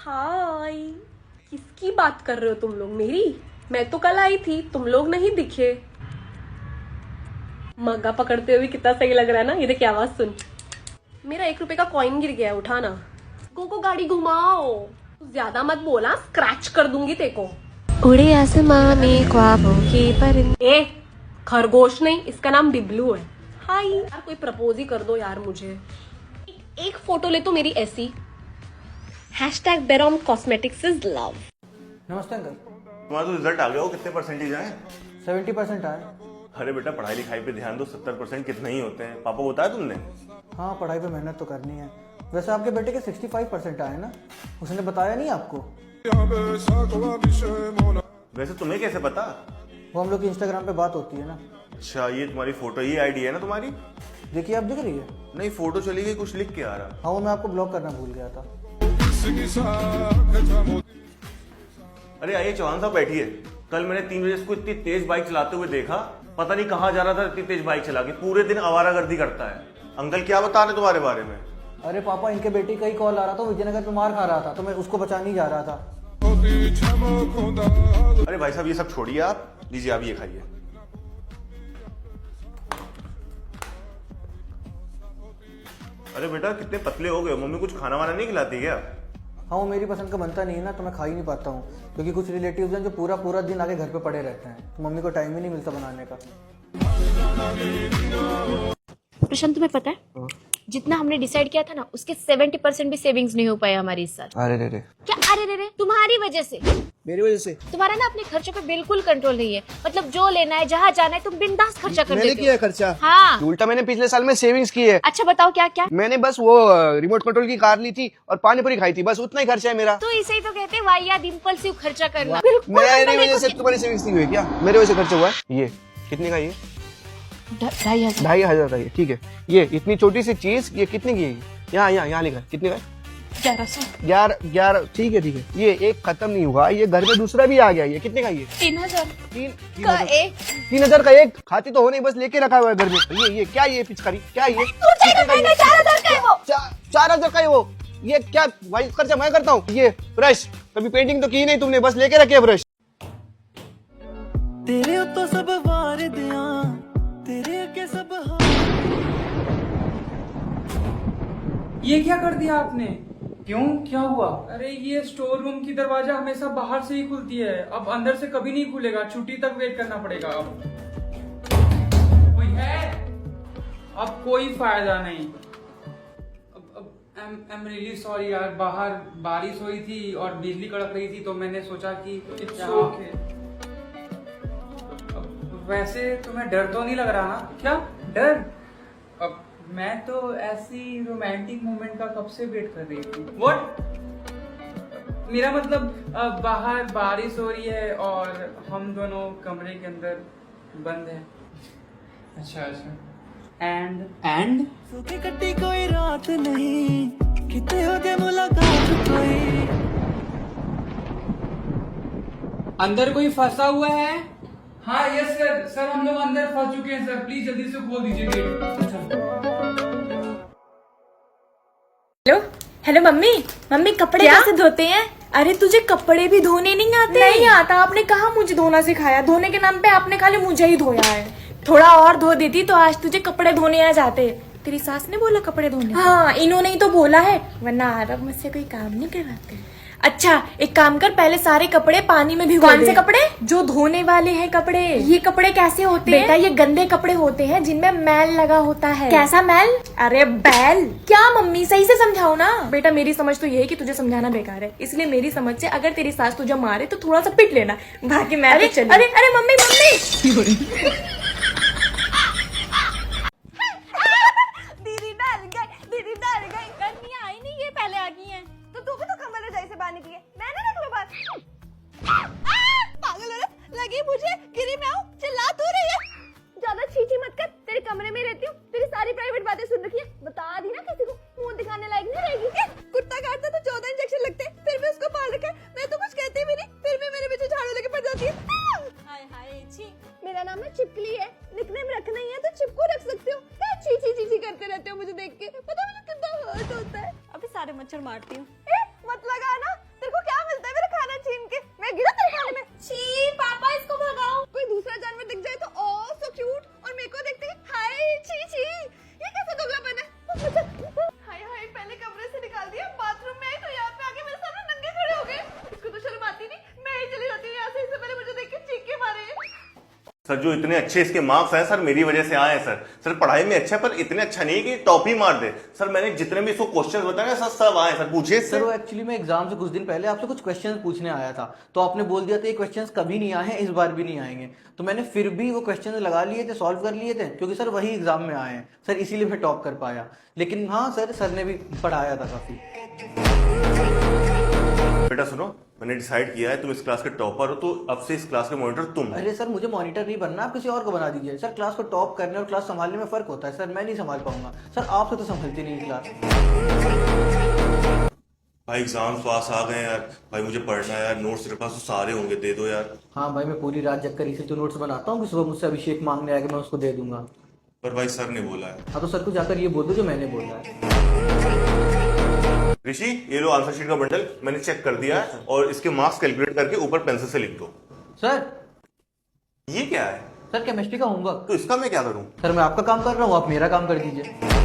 हाय, किसकी बात कर रहे हो तुम लोग? मेरी? मैं तो कल आई थी, तुम लोग नहीं दिखे। मग्गा पकड़ते हुए कितना सही लग रहा है ना। ये देख आवाज सुन। मेरा 1 रुपए का कॉइन गिर गया है, उठाना। को गाड़ी घुमाओ। ज्यादा मत बोला, स्क्रैच कर दूंगी तेको। उड़े आसमां में ख्वाबों के परिंदे। ए, खरगोश नहीं, इसका नाम बिबलू है। हाय यार, कोई प्रपोज ही कर दो यार मुझे। एक फोटो ले तो मेरी ऐसी। #बेरॉम कॉस्मेटिक्स इज लव। नमस्ते अंकल। तुम्हारा तो रिजल्ट आ गया हो, कितने परसेंटेज आए? 70% आए। अरे बेटा, पढ़ाई लिखाई पे ध्यान दो। 70% कितने ही होते हैं, पापा को बताया तुमने? हाँ, पढ़ाई पे मेहनत तो करनी है। वैसे आपके बेटे के 65% आए ना, उसने बताया नहीं आपको? वैसे तुम्हें कैसे पता? वो हम लोग की इंस्टाग्राम पे बात होती है ना। अच्छा, ये तुम्हारी फोटो, ये आईडी है ना तुम्हारी? देखिए, आप दिख रही है। नहीं, फोटो चली गई, कुछ लिख के आ रहा। हाँ, वो मैं आपको ब्लॉक करना भूल गया था। अरे आइए, चौहान साहब बैठिए। कल मैंने 3 बजे इसको इतनी तेज बाइक चलाते हुए देखा, पता नहीं कहाँ जा रहा था। इतनी तेज बाइक चला के पूरे दिन आवारागर्दी करता है। अंकल क्या बता रहे तुम्हारे बारे में? अरे पापा, इनके बेटे का ही कॉल आ रहा था, विजयनगर पे मार खा रहा था, तो मैं उसको बचाने ही जा रहा था। अरे भाई साहब, ये सब छोड़िए आप। लीजिए, आप ये खाइए। अरे बेटा, कितने पतले हो गए। मम्मी कुछ खाना वाना नहीं खिलाती क्या? हाँ, वो मेरी पसंद का बनता नहीं है ना, तो मैं खा ही नहीं पाता हूँ। क्योंकि कुछ रिलेटिव्स हैं जो पूरा पूरा दिन आके घर पे पड़े रहते हैं, तो मम्मी को टाइम ही नहीं मिलता बनाने का। प्रशांत, तुम्हें पता है जितना हमने डिसाइड किया था ना, उसके 70% भी सेविंग्स नहीं हो पाए हमारी इस साल। अरे रे रे। क्या अरे रे? तुम्हारी वजह से। मेरी वजह से? तुम्हारा ना अपने खर्चों पे बिल्कुल कंट्रोल नहीं है। मतलब जो लेना है, जहाँ जाना है, तुम बिंदास खर्चा कर देते हो। मैंने किया खर्चा? हाँ। उल्टा मैंने पिछले साल में सेविंग्स की है। अच्छा बताओ क्या क्या? मैंने बस वो रिमोट कंट्रोल की कार ली थी और पानी पूरी खाई थी, बस उतना ही खर्चा है मेरा। तो इसे ही तो कहते हैं वाहियात इंपल्सिव खर्चा करना। मेरी वजह से तुम्हारी सेविंग्स नहीं हुई क्या? मेरे वजह से खर्चा हुआ है। ये कितने का? ये 2,500 का। ये ठीक है। ये इतनी छोटी सी चीज, ये कितने की है? यहाँ लिखा कितने का? 1100। 11 ठीक है। ये एक खत्म नहीं हुआ, ये घर में दूसरा भी आ गया। ये कितने का? ये 3,000 का एक। 3,000 का एक। खाती तो हो नहीं, बस लेके रखा हुआ है घर में। ये क्या? ये पिचकारी क्या? ये 4,000 का है वो। 4,000 का है वो। ये क्या भाई खर्चा मैं करता हूँ? ये ब्रश, कभी पेंटिंग तो की नहीं तुमने, बस लेके रखे ब्रश। तेरे तो सब वार दिया, तेरे के सब ये क्या कर दिया आपने? क्यों, क्या हुआ? अरे ये स्टोर रूम की दरवाजा हमेशा बाहर से ही खुलती है, अब अंदर से कभी नहीं खुलेगा। छुट्टी तक वेट करना पड़ेगा। अब कोई है? अब कोई फायदा नहीं। I'm really sorry यार, बाहर बारिश हुई थी और बिजली कड़क रही थी, तो मैंने सोचा कि okay। वैसे तुम्हें डर तो नहीं लग रहा ना? क्या डर? अब मैं तो ऐसी रोमांटिक मोमेंट का कब से वेट कर रही थी। What? मेरा मतलब बाहर बारिश हो रही है और हम दोनों कमरे के अंदर बंद हैं। अच्छा। एंड सुखी कट्टी कोई रात नहीं, कितने हो गए मुलाकात कोई। अंदर कोई फंसा हुआ है? हाँ यस सर, हम लोग अंदर फंस चुके हैं सर। प्लीज जल्दी से खोल दीजिए गेट। हेलो मम्मी कपड़े कैसे धोते हैं? अरे तुझे कपड़े भी धोने नहीं आते? नहीं आता। आपने कहा मुझे धोना सिखाया? धोने के नाम पे आपने खाली मुझे ही धोया है। थोड़ा और धो देती तो आज तुझे कपड़े धोने आ जाते। तेरी सास ने बोला कपड़े धोने? हाँ, इन्होंने ही तो बोला है, वरना आरब मुझसे कोई काम नहीं करवाते। अच्छा, एक काम कर, पहले सारे कपड़े पानी में भिगो दे। कौन से कपड़े? जो धोने वाले हैं कपड़े। ये कपड़े कैसे होते हैं? बेटा, ये गंदे कपड़े होते हैं जिनमें मैल लगा होता है। कैसा मैल? अरे बैल। क्या मम्मी, सही से समझाओ ना। बेटा, मेरी समझ तो ये है कि तुझे समझाना बेकार है, इसलिए मेरी समझ से अगर तेरी सास तुझे मारे तो थोड़ा सा पिट लेना, बाकी मैं तो चली। अरे मम्मी दीदी डर गई। कन्या आई नहीं, ये पहले आ गई हैं। तो तू भी तो कमर रजाई से बाहर निकली है। मैंने ना तुम्हें बात पागल लगी मुझे। गिरी मैं हूँ, चिल्ला तू रही है। ज्यादा छीछी मत कर, तेरे कमरे में रहती हूँ, तेरी सारी प्राइवेट बातें सुन रखी है। बता दी ना किसी को, मुंह दिखाने लायक नहीं रहेगी। कुत्ता काटता तो 14 इंजेक्शन लगते, फिर भी उसको पाल रखा है। मैं तो कुछ कहती भी नहीं, फिर भी मेरे पीछे झाड़ू लेके पड़ जाती है। हाय छी। मेरा नाम है चिपकली है, निकनेम रखना ही है तो चिपको रख सकते हो। क्या छी करते रहते हो मुझे देख के? पता मुझे कितना हर्ट होता है। अभी सारे मच्छर मारती हूँ। मत लगा ना, सर जो इतने अच्छे इसके मार्क्स आए सर मेरी वजह से आए हैं सर। सर पढ़ाई में अच्छा है पर इतने अच्छा नहीं कि टॉप ही मार दे। सर मैंने जितने भी इसको क्वेश्चंस बताए सर सब आए सर, पूछिए सर वो एक्चुअली मैं एग्जाम से कुछ दिन पहले आपसे कुछ क्वेश्चंस पूछने आया था, तो आपने बोल दिया था ये क्वेश्चंस कभी नहीं आए हैं, इस बार भी नहीं आएंगे। तो मैंने फिर भी वो क्वेश्चंस लगा लिए थे, सॉल्व कर लिए थे, क्योंकि सर वही एग्जाम में आए हैं सर, इसीलिए मैं टॉप कर पाया। लेकिन हाँ सर ने भी पढ़ाया था काफी। बेटा सुनो, मैंने डिसाइड किया है तुम इस क्लास के टॉपर हो, तो अब से इस क्लास के मॉनिटर तुम हो। अरे सर मुझे मॉनिटर नहीं बनना, आप किसी और को बना दीजिए सर। क्लास को टॉप करने और क्लास संभालने में फर्क होता है सर, मैं नहीं संभाल पाऊंगा सर, आपसे तो संभलती नहीं क्लास। भाई एग्जाम पास आ गए यार, भाई मुझे पढ़ना है यार, नोट्स तेरे पास तो सारे होंगे, दे दो यार। हाँ भाई मैं पूरी रात जग कर इसे तो नोट्स बनाता हूँ कि सुबह मुझसे अभिषेक मांगने आएगा मैं उसको दे दूंगा। पर भाई सर ने बोला है। हाँ तो सर को जाकर ये बोल दो जो मैंने बोला है। ऋषि ये लो आंसर शीट का बंडल, मैंने चेक कर दिया है और इसके मार्क्स कैलकुलेट करके ऊपर पेंसिल से लिख दो। सर ये क्या है? सर केमिस्ट्री का होमवर्क। तो इसका मैं क्या करूं? सर मैं आपका काम कर रहा हूँ, आप मेरा काम कर दीजिए।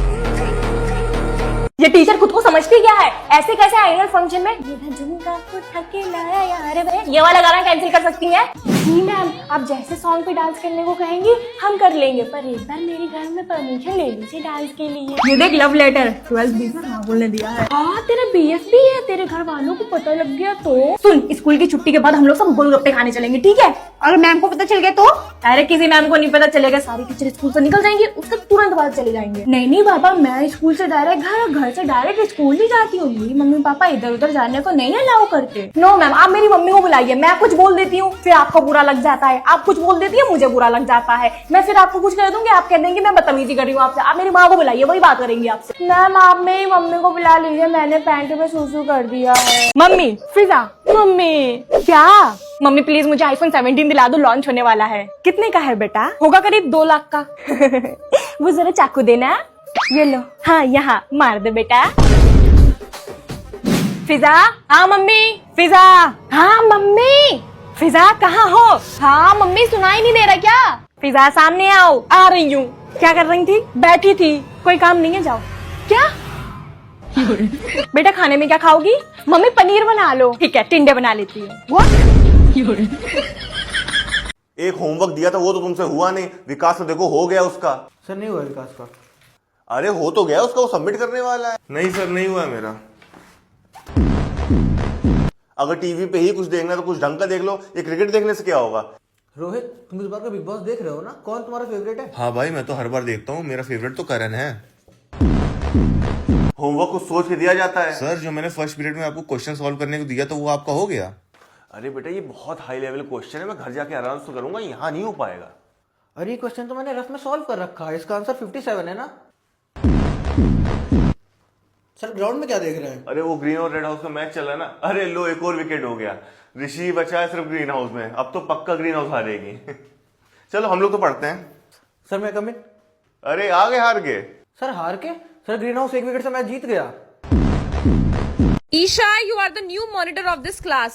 ये टीचर खुद को समझती क्या है? ऐसे कैसे एनुअल फंक्शन में झुमका उठा के लाया यार वे, ये वाला गाना कैंसिल कर सकती हैं? जी मैम, आप जैसे सॉन्ग पे डांस करने को कहेंगी हम कर लेंगे, पर एक बार मेरे घर में परमिशन ले लीजिए डांस के लिए। ये देख लव लेटर 12th बी में राहुल ने दिया है। हाँ तेरा BF भी है, तेरे घर वालों को पता लग गया तो सुन, स्कूल की छुट्टी के बाद हम लोग सब गोलगप्पे खाने चलेंगे, ठीक है? और मैम को पता चल गया तो? अरे किसी मैम को नहीं पता चलेगा, सारी टीचर स्कूल से निकल जाएंगे, उसके तुरंत बाद चले जाएंगे। नहीं बाबा, मैं स्कूल से डायरेक्ट घर से डायरेक्ट स्कूल ही जाती हूँ, मेरी मम्मी पापा इधर उधर जाने को नहीं अलाउ करते। नो मैम, आप मेरी मम्मी को बुलाइए, मैं कुछ बोल देती हूँ फिर आपको बुरा लग जाता है, आप कुछ बोल देती है मुझे बुरा लग जाता है, मैं फिर आपको कुछ कह दूंगी, आप कह देंगे मैं बदतमीजी कर रही हूँ आपसे। आप मेरी माँ को बुलाइए, वही बात करेंगी आपसे। मैम आप मेरी मम्मी को बुला लीजिए, मैंने पैंट में सूसू कर दिया है। मम्मी फिजा, मम्मी क्या? मम्मी प्लीज मुझे iPhone 17 दिला दो, लॉन्च होने वाला है। कितने का है बेटा? होगा करीब 2 लाख का। वो जरा चाकू देना, ये लो। हाँ यहाँ मार दे बेटा। फिजा, हाँ मम्मी। फिजा, हाँ मम्मी। फिजा कहाँ हो? हाँ मम्मी, सुनाई नहीं दे रहा क्या? फिजा सामने आओ। आ रही हूँ। क्या कर रही थी? बैठी थी। कोई काम नहीं है, जाओ। क्या? बेटा खाने में क्या खाओगी? मम्मी पनीर बना लो। ठीक है, टिंडे बना लेती हूँ। एक होमवर्क दिया था वो तो तुमसे हुआ नहीं, विकास तो देखो हो गया उसका। सर नहीं हुआ विकास का। अरे हो तो गया उसका, वो सबमिट करने वाला है। नहीं सर नहीं हुआ मेरा। अगर टीवी पे ही कुछ देखना तो कुछ ढंग का देख लो, ये क्रिकेट देखने से क्या होगा? रोहित तुम इस बार का बिग बॉस देख रहे हो ना? कौन तुम्हारा फेवरेट है? हाँ भाई मैं तो हर बार देखता हूँ, मेरा फेवरेट तो करण है। होमवर्क को सोच के दिया जाता है। सर जो मैंने फर्स्ट पीरियड में आपको क्वेश्चन सॉल्व करने को दिया तो वो आपका हो गया। अरे बेटा ये बहुत हाई लेवल क्वेश्चन है, मैं घर जाके आराम से करूंगा, यहाँ नहीं हो पाएगा। अरे ये क्वेश्चन तो मैंने रफ में सॉल्व कर रखा है, इसका आंसर 57 है ना? सर ग्राउंड में क्या देख रहे हैं? अरे वो ग्रीन और रेड हाउस का मैच चल रहा है ना। अरे लो एक और विकेट हो गया, ऋषि बचा है सिर्फ ग्रीन हाउस में, अब तो पक्का ग्रीन हाउस हारेगी। चलो हम लोग तो पढ़ते हैं। सर मैं कम इन। अरे आगे हार गए। सर हार के? सर ग्रीन हाउस 1 विकेट से मैच जीत गया। Isha, you are the new monitor of this class.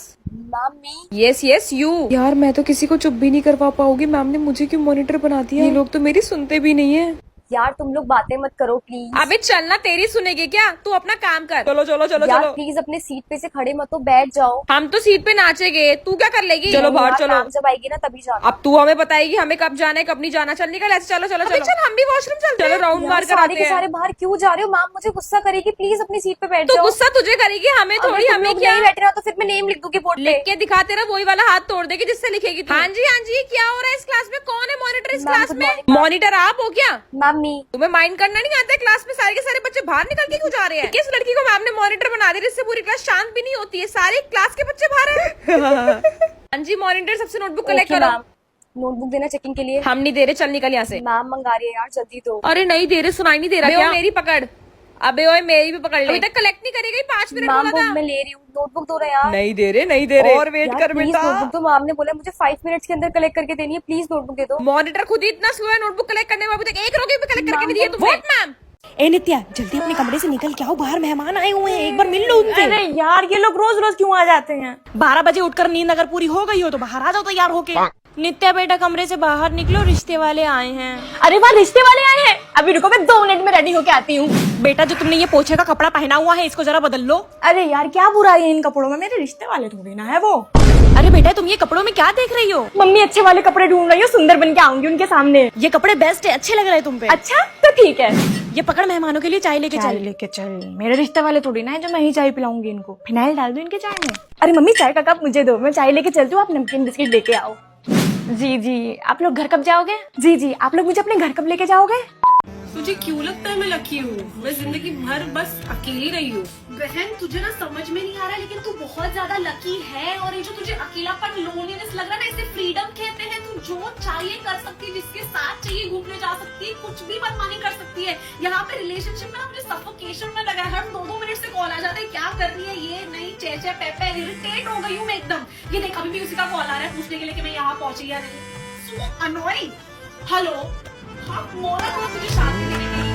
Mummy Yes, yes, you. यार मैं तो किसी को चुप भी नहीं करवा पाऊंगी, मैम ने मुझे क्यों मॉनिटर बना दिया? ये लोग तो मेरी सुनते भी नहीं है। यार तुम लोग बातें मत करो प्लीज। अबे चलना, तेरी सुनेगी क्या? तू अपना काम कर। चलो चलो चलो यार चलो। प्लीज अपने सीट पे से खड़े मत हो, बैठ जाओ। हम तो सीट पे नाचेंगे, तू क्या कर लेगी? चलो बाहर यार, चलो। मैम जब आएगी ना तभी जाना। अब तू हमें बताएगी हमें कब जाना है कब नहीं जाना। चल निकल ऐसे, चलो चलो चलो। चल हम भी वॉशरूम चलते हैं। चलो राउंड मार कर सारे आते के हैं। सारे बाहर क्यों जा रहे हो? मैम मुझे गुस्सा करेगी, प्लीज अपनी सीट पे बैठ तो जाओ। गुस्सा तुझे करेगी, हमें थोड़ी। हमें क्या? नहीं बैठ रहा तो फिर मैं नेम लिख दूंगी बोर्ड पे। लिख के दिखा, तेरा वही वाला हाथ तोड़ देगी जिससे लिखेगी तू। हाँ जी, क्या हो रहा है इस क्लास में? कौन है मॉनिटर इस मैम, क्लास good में? morning, मॉनिटर आप हो क्या? मम्मी तुम्हें माइंड करना नहीं आता है? क्लास में सारे के सारे बच्चे बाहर निकल के क्यों जा रहे हैं? किस लड़की को मैम ने मॉनिटर बना दिया जिससे पूरी क्लास शांत भी नहीं होती है? सारे क्लास के बच्चे बाहर हैं। हाँ जी मॉनिटर, सबसे नोटबुक कलेक्ट करो। नोटबुक देना चेकिंग के लिए। हम नहीं दे रहे, चल निकल यहाँ से। मैम मंगा रही है यार, जल्दी दो। अरे नहीं दे रहे, सुनाई नहीं दे रहा क्या? मेरी पकड़। अबे ओए मेरी भी पकड़ ले। अभी तक कलेक्ट नहीं करी गई, 5 मिनट मैम बोला था। मैं ले रही हूँ, नोटबुक दो रहे यार। नहीं दे रहे और वेट कर बेटा। नोटबुक तो मैम ने बोला मुझे 5 मिनट्स के अंदर कलेक्ट करके देनी है, प्लीज नोटबुक दे दो। मॉनिटर खुद ही इतना स्लो है नोटबुक कलेक्ट करने में, अभी तक एक रोगी भी कलेक्ट करके नहीं दी है तुमने। मैम ए नित्या, जल्दी अपने कमरे से निकल के आओ, बाहर मेहमान आए हुए हैं, एक बार मिल लो उनसे। अरे यार ये लोग रोज रोज क्यों आ जाते हैं? 12 बजे उठकर नींद अगर पूरी हो गई हो तो बाहर आ जाओ तैयार होके। नित्या बेटा कमरे से बाहर निकलो, रिश्ते वाले आए हैं। अरे वाह, रिश्ते वाले आए हैं। अभी रुको, मैं 2 मिनट में रेडी होके आती हूँ। बेटा जो तुमने ये पोछे का कपड़ा पहना हुआ है इसको जरा बदल लो। अरे यार क्या बुराई है इन कपड़ों में, मेरे रिश्ते वाले थोड़ी ना है वो। अरे बेटा तुम ये कपड़ों में क्या देख रही हो? मम्मी अच्छे वाले कपड़े ढूंढ रही हूँ, सुंदर बन के आऊंगी उनके सामने। ये कपड़े बेस्ट है, अच्छे लग रहे हैं तुम पे। अच्छा तो ठीक है। ये पकड़, मेहमानों के लिए चाय लेके चाय चल। लेके चल, मेरे रिश्ते वाले थोड़ी ना है जो मैं ही चाय पिलाऊंगी इनको। फिनाइल डाल दो इनके चाय में। अरे मम्मी चाय का कप मुझे दो, मैं चाय लेके चलती हूँ, आप नमकीन बिस्किट लेके आओ। जी जी, आप लोग घर कब जाओगे? जी जी, आप लोग मुझे अपने घर कब लेके जाओगे? तुझे क्यों लगता है मैं लकी हूँ? मैं जिंदगी भर बस अकेली रही हूँ। बहन तुझे ना समझ में नहीं आ रहा है, लेकिन तू बहुत ज्यादा लकी है। और ये जो तुझे अकेलापन, लोनलीनेस लग रहा है ना, इसे फ्रीडम कहते हैं। तू जो चाहिए कर सकती है, जिसके साथ चाहिए घूमने जा सकती है, कुछ भी मनमानी कर सकती है। यहाँ पे रिलेशनशिप में मुझे सफोकेशन में लगा है। हर 2-2 मिनट से कॉल आ जाता है, क्या कर रही है ये नहीं, चे पेपे, इरिटेट हो गई हूँ मैं एकदम। ये देख अभी भी उसी का कॉल आ रहा है पूछने के लिए कि मैं यहाँ पहुंची या नहीं। So annoying. हेलो, हाँ मोरा को तुझे शादी देने के लिए